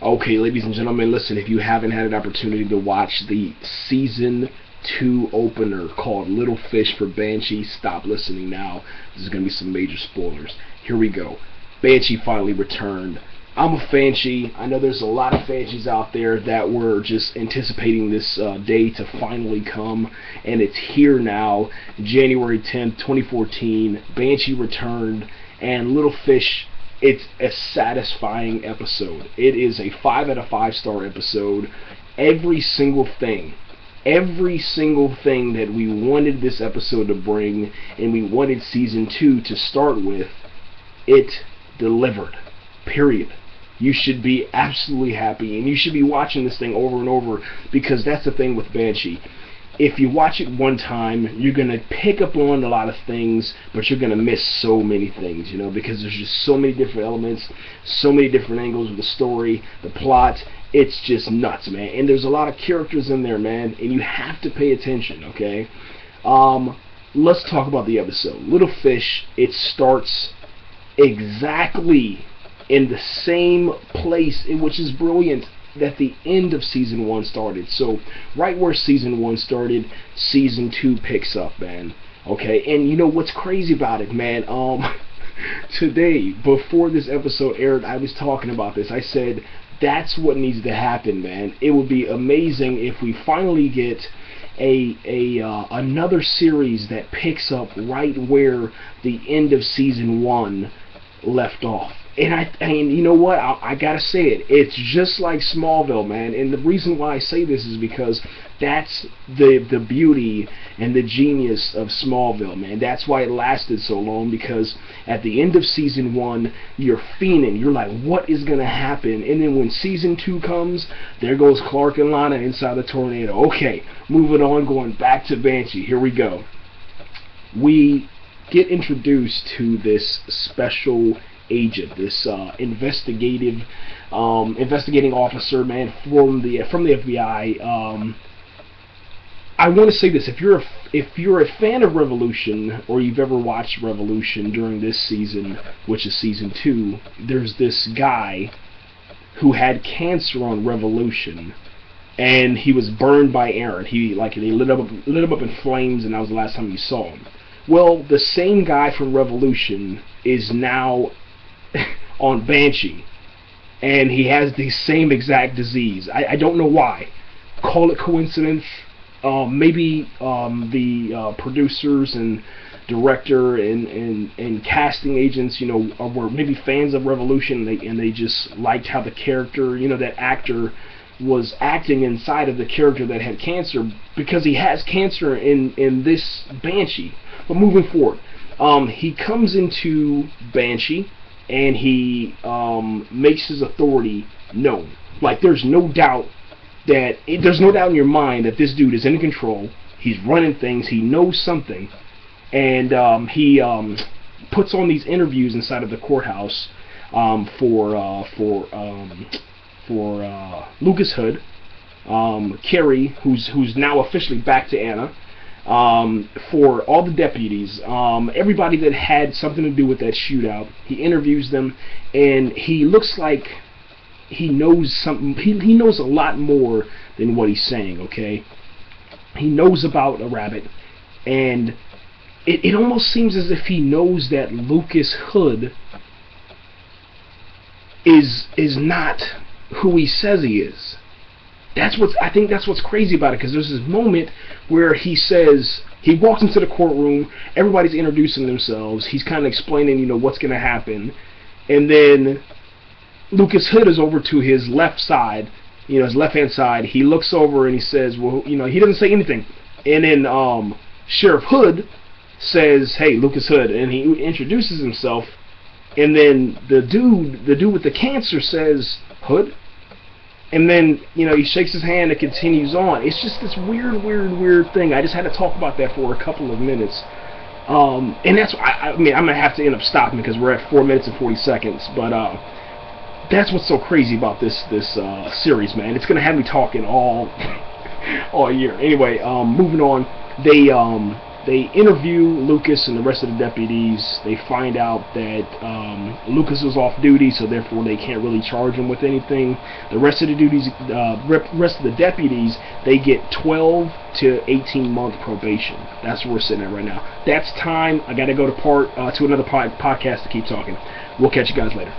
Okay, ladies and gentlemen, listen, if you haven't had an opportunity to watch the Season 2 opener called Little Fish for Banshee, stop listening now. This is going to be some major spoilers. Here we go. Banshee finally returned. I'm a Banshee. I know there's a lot of Banshees out there that were just anticipating this day to finally come, and it's here now, January 10th, 2014. Banshee returned, and Little Fish, it's a satisfying episode. It is a 5 out of 5 star episode. Every single thing that we wanted this episode to bring, and we wanted Season 2 to start with, it delivered. Period. You should be absolutely happy, and you should be watching this thing over and over, because that's the thing with Banshee. If you watch it one time, you're going to pick up on a lot of things, but you're going to miss so many things, because there's just so many different elements, so many different angles of the story, the plot. It's just nuts, man. And there's a lot of characters in there, man, and you have to pay attention, okay? Let's talk about the episode. Little Fish, it starts exactly in the same place, which is brilliant, that the end of Season 1 started. So right where Season 1 started, Season 2 picks up, man. Okay, and you know what's crazy about it, man? Today, before this episode aired, I was talking about this. I said, that's what needs to happen, man. It would be amazing if we finally get another series that picks up right where the end of Season 1 left off. And you know what? I gotta say it. It's just like Smallville, man. And the reason why I say this is because that's the beauty and the genius of Smallville, man. That's why it lasted so long, because at the end of Season 1, you're fiending. You're like, what is gonna happen? And then when Season 2 comes, there goes Clark and Lana inside the tornado. Okay, moving on, going back to Banshee. Here we go. We get introduced to this special agent, this investigating officer, man, from the FBI. I want to say this: if you're a fan of Revolution, or you've ever watched Revolution during this season, which is Season 2, there's this guy who had cancer on Revolution, and he was burned by Aaron. They lit him up in flames, and that was the last time you saw him. Well, the same guy from Revolution is now on Banshee, and he has the same exact disease. I don't know why. Call it coincidence. Maybe the producers and director and casting agents, were maybe fans of Revolution, and they just liked how the character, that actor was acting inside of the character that had cancer, because he has cancer in this Banshee. But moving forward, he comes into Banshee, and he makes his authority known. Like, there's no doubt in your mind that this dude is in control. He's running things. He knows something, and he puts on these interviews inside of the courthouse for Lucas Hood, Carrie, who's now officially back to Anna. For all the deputies, everybody that had something to do with that shootout. He interviews them, and he looks like he knows something. He knows a lot more than what he's saying, okay? He knows about a rabbit, and it almost seems as if he knows that Lucas Hood is not who he says he is. I think that's what's crazy about it, because there's this moment where he walks into the courtroom, everybody's introducing themselves, he's kind of explaining, what's going to happen, and then Lucas Hood is over to his left side, his left-hand side. He looks over and he says, well, he doesn't say anything, and then Sheriff Hood says, hey, Lucas Hood, and he introduces himself, and then the dude with the cancer says, Hood? And then, he shakes his hand and continues on. It's just this weird thing. I just had to talk about that for a couple of minutes. And that's, I'm going to have to end up stopping, because we're at 4 minutes and 40 seconds. But that's what's so crazy about this series, man. It's going to have me talking all year. Anyway, moving on. They interview Lucas and the rest of the deputies. They find out that Lucas is off duty, so therefore they can't really charge him with anything. The rest of the deputies, they get 12 to 18-month probation. That's where we're sitting at right now. That's time. I got to go to another podcast to keep talking. We'll catch you guys later.